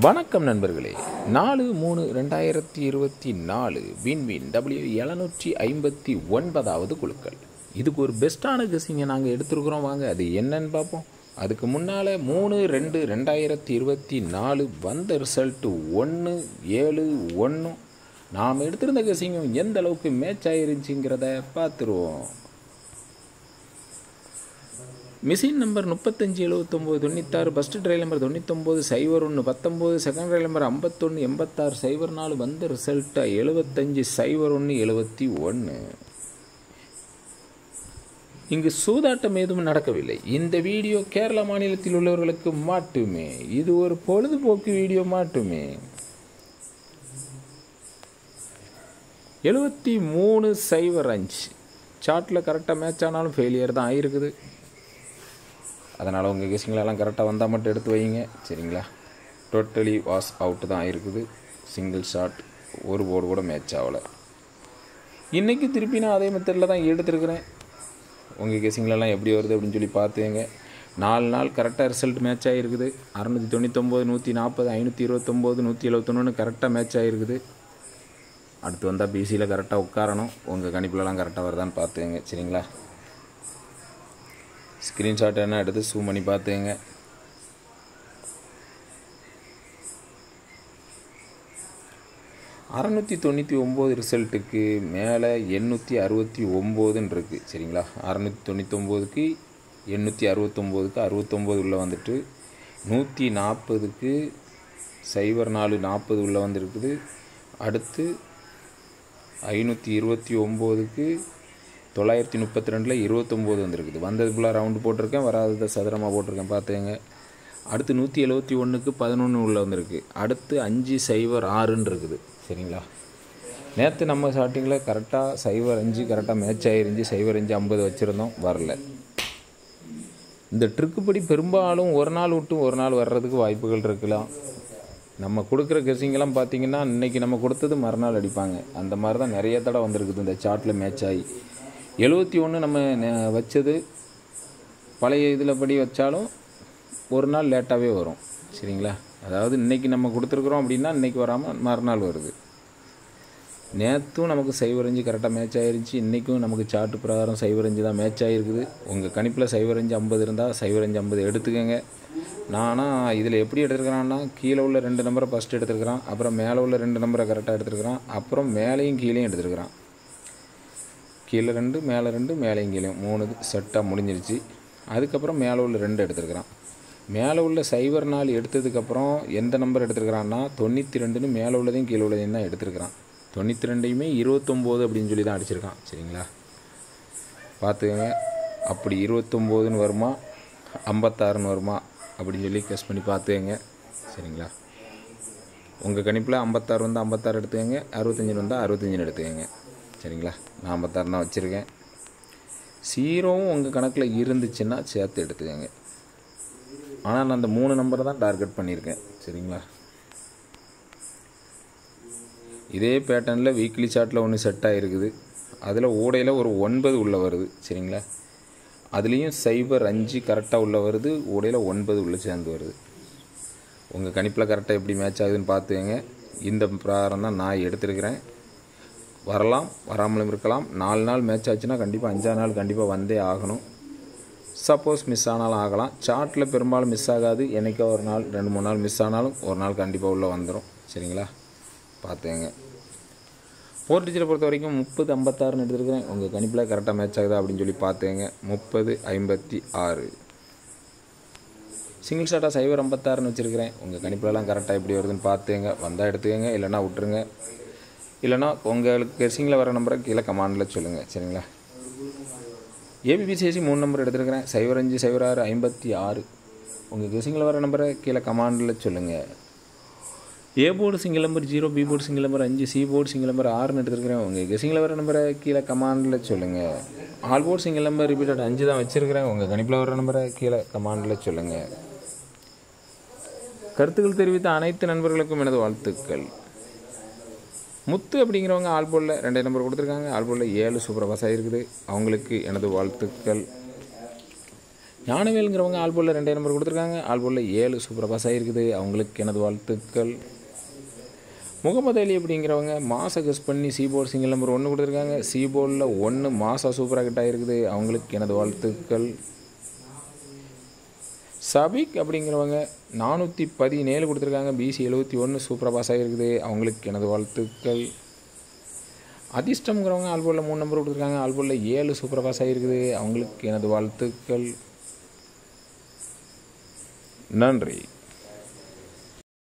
வணக்கம் நண்பர்களே. 4/3/2024 வின்வின் W759வது குழுக்கள். இதுக்கு ஒரு பெஸ்ட்டான கெஸ்ஸிங்கை நாங்கள் எடுத்துருக்குறோம். வாங்க அது என்னன்னு பார்ப்போம். அதுக்கு முன்னால் 3/2/2024 வந்த ரிசல்ட்டு 1/7/1. நாம் எடுத்திருந்த கெஸ்ஸிங்கும் எந்த அளவுக்கு மேட்ச் ஆயிருந்துச்சுங்கிறத பார்த்துருவோம். Machine number 357996, first trial number 990119, second trial number 518604. வந்த ரிசல்ட்டாக 750171. இங்கு சூதாட்டம் எதுவும் நடக்கவில்லை. இந்த வீடியோ கேரளா மாநிலத்தில் உள்ளவர்களுக்கு மட்டுமே. இது ஒரு பொழுதுபோக்கு வீடியோ மட்டுமே. 7305 சார்ட்டில் கரெக்டாக மேட்ச் ஆனாலும் ஃபெயிலியர் தான் ஆகிருக்குது. அதனால் உங்கள் கெஸ்ஸிங்களெல்லாம் கரெக்டாக வந்தால் மட்டும் எடுத்து வைங்க, சரிங்களா? டோட்டலி வாஸ் அவுட்டு தான் ஆகிருக்குது. சிங்கிள் ஷாட், ஒரு போர்டு கூட மேட்ச் ஆகலை. இன்றைக்கி திருப்பி நான் அதே மெத்தடில் தான் எடுத்துருக்கிறேன். உங்கள் கெஸ்ஸிங்களெல்லாம் எப்படி வருது அப்படின்னு சொல்லி பார்த்துங்க. 4 நாள் கரெக்டாக ரிசல்ட் மேட்ச் ஆகிருக்குது. 699, 140, 529, 171 கரெக்டாக மேட்ச் ஆகிருக்குது. அடுத்து வந்தால் பிசியில் கரெக்டாக உட்காரணும். உங்கள் கணிப்புலலாம் கரெக்டாக வருதான்னு பார்த்துங்க, சரிங்களா? ஸ்க்ரீன்ஷாட் என்ன எடுத்து ஜூம் பண்ணி பார்த்துங்க. $699 ரிசல்ட்டுக்கு மேலே 869 இருக்குது, சரிங்களா? 699க்கு 869க்கு 69 உள்ளே வந்துட்டு 140க்கு 0440 உள்ளே வந்துருக்குது. அடுத்து 529க்கு 932 29 வந்துருக்குது. வந்தது ஃபுல்லாக ரவுண்டு போட்டிருக்கேன், வராததை சதுரமாக போட்டிருக்கேன், பார்த்துங்க. அடுத்து 171க்கு 11 உள்ளே வந்திருக்கு. அடுத்து 506 இருக்குது, சரிங்களா? நேற்று நம்ம ஸ்டார்டிங்கில் கரெக்டாக 05 கரெக்டாக மேட்ச் ஆகிருந்துச்சு. 0550 வச்சுருந்தோம், வரல. இந்த ட்ரிக்குப்படி பெரும்பாலும் ஒரு நாள் விட்டு ஒரு நாள் வர்றதுக்கு வாய்ப்புகள் இருக்கலாம். நம்ம கொடுக்குற கெஸ்ஸிங்கெல்லாம் பார்த்திங்கன்னா இன்றைக்கி நம்ம கொடுத்தது மறுநாள் அடிப்பாங்க. அந்த மாதிரி தான் நிறைய தடவை வந்திருக்குது இந்த சார்ட்டில் மேட்ச் ஆகி. 71 நம்ம வச்சது பழைய இதில் படி வச்சாலும் ஒரு நாள் லேட்டாகவே வரும், சரிங்களா? அதாவது இன்றைக்கி நம்ம கொடுத்துருக்குறோம் அப்படின்னா இன்றைக்கி வராமல் மறுநாள் வருது. நேற்றும் நமக்கு 05 கரெக்டாக மேட்ச் ஆகிருந்துச்சி. இன்றைக்கும் நமக்கு சார்ட்டு பிரகாரம் 05 தான் மேட்ச் ஆகிருக்குது. உங்கள் கணிப்பில் 0550 இருந்தால் 0550 எடுத்துக்கோங்க. நானாக இதில் எப்படி எடுத்துருக்கிறான்னா, கீழே உள்ள 2 நம்பரை ஃபஸ்ட்டு எடுத்துருக்கிறான், அப்புறம் மேலே உள்ள 2 நம்பரை கரெக்டாக எடுத்துருக்கிறான், அப்புறம் மேலேயும் கீழேயும் எடுத்துருக்கிறான். கீழே 2 மேலே 2 மேலேயும் கீழேயும் 3 செட்டாக முடிஞ்சிருச்சு. அதுக்கப்புறம் மேலே உள்ள 2 எடுத்துருக்கிறான். மேலே உள்ள 04 எடுத்ததுக்கப்புறம் எந்த நம்பர் எடுத்துருக்கிறான்னா 92ன்னு மேலே உள்ளதையும் கீழே உள்ளதையும் தான் எடுத்துருக்கிறான். 92யுமே 29 அப்படின்னு சொல்லி தான் அடிச்சிருக்கான், சரிங்களா? பார்த்துக்கங்க. அப்படி 29ன்னு வருமா 56ன்னு வருமா அப்படின்னு சொல்லி கெஸ் பண்ணி பார்த்துக்கங்க, சரிங்களா? உங்கள் கணிப்பில் 56 வந்தால் 56 எடுத்துக்கங்க, 65 வந்தால் 65 எடுத்துக்கங்க, சரிங்களா? நான் 56 தான் வச்சுருக்கேன். 0வும் உங்கள் கணக்கில் இருந்துச்சுன்னா சேர்த்து எடுத்துக்கங்க. ஆனால் நான் அந்த 3 நம்பரை தான் டார்கெட் பண்ணியிருக்கேன், சரிங்களா? இதே பேட்டர்னில் வீக்லி சார்ட்டில் ஒன்று செட் ஆகிருக்குது. அதில் ஓடையில் ஒரு 9 உள்ளே வருது, சரிங்களா? அதுலேயும் 05 கரெக்டாக உள்ளே வருது, ஓடையில் 9 உள்ளே சேர்ந்து வருது. உங்கள் கணிப்பில் கரெக்டாக எப்படி மேட்ச் ஆகுதுன்னு பார்த்துக்கங்க. இந்த பிரகாரம் தான் நான் எடுத்துருக்கிறேன். வரலாம், வராமலும் இருக்கலாம். 4 நாள் மேட்ச் ஆச்சுன்னா கண்டிப்பாக 5ஆம் நாள் கண்டிப்பாக வந்தே ஆகணும். சப்போஸ் மிஸ் ஆனாலும் ஆகலாம். சார்ட்டில் பெரும்பாலும் மிஸ் ஆகாது. என்றைக்கோ ஒரு நாள் 2-3 நாள் மிஸ் ஆனாலும் ஒரு நாள் கண்டிப்பாக உள்ளே வந்துடும், சரிங்களா? பார்த்துங்க. 4 டிஜிட்டை பொறுத்த வரைக்கும் 3056ன்னு எடுத்துருக்கிறேன். உங்கள் கணிப்பில் கரெக்டாக மேட்ச் ஆகுதா அப்படின்னு சொல்லி பார்த்துங்க. 3056 சிங்கிள் ஷாட்டாக 056ன்னு வச்சுருக்கிறேன். உங்கள் கணிப்பிலலாம் கரெக்டாக எப்படி வருதுன்னு பார்த்துங்க. வந்தால் எடுத்துக்கங்க, இல்லைனா விட்டுருங்க. இல்லைனா உங்களுக்கு கெஸ்ஸிங்கில் வர நம்பரை கீழே கமாண்டில் சொல்லுங்கள், சரிங்களா? ஏபிபிசிஎஸ்சி 3 நம்பர் எடுத்துருக்கிறேன். 05 06 56. உங்கள் கெஸ்ஸிங்கில் வர நம்பரை கீழே கமாண்டில் சொல்லுங்கள். A board single number 0, B board single number 5, C board single number 6ன்னு எடுத்துருக்கிறேன். உங்கள் கெஸ்ஸிங்கில் வர நம்பரை கீழே கமாண்டில் சொல்லுங்கள். All board single number repeated 5 தான் வச்சுருக்கிறேன். உங்கள் கணிப்பில் வர நம்பரை கீழே கமாண்டில் சொல்லுங்கள். கருத்துக்கள் தெரிவித்த அனைத்து நண்பர்களுக்கும் எனது வாழ்த்துக்கள். முத்து அப்படிங்கிறவங்க ஆல்போலில் 2 நம்பர் கொடுத்துருக்காங்க. ஆல்போலில் 7 சூப்பர் பாஸ் ஆகிருக்குது. அவங்களுக்கு எனது வாழ்த்துக்கள். ஞானவேலுங்கிறவங்க ஆல்போலில் 2 நம்பர் கொடுத்துருக்காங்க. ஆல்போலில் 7 சூப்பராக பாஸ் ஆகிருக்குது. அவங்களுக்கு எனது வாழ்த்துக்கள். முகமது அலி அப்படிங்கிறவங்க மாசை கெஸ் பண்ணி சீபோர்ட் சிங்கிள் நம்பர் 1 கொடுத்துருக்காங்க. சீபோர்டில் 1 மாசா சூப்பராக கிட்ட ஆகிருக்குது. அவங்களுக்கு எனது வாழ்த்துக்கள். சபிக் அப்படிங்கிறவங்க 417 கொடுத்துருக்காங்க. பிசி 71 சூப்பராக பாஸ் ஆகிருக்குது. அவங்களுக்கு எனது வாழ்த்துக்கள். அதிர்ஷ்டம்ங்கிறவங்க ஆல்போலில் 3 நம்பர் கொடுத்துருக்காங்க. ஆல்போலில் 7 சூப்பராக பாஸ் ஆகிருக்குது. அவங்களுக்கு எனது வாழ்த்துக்கள். நன்றி.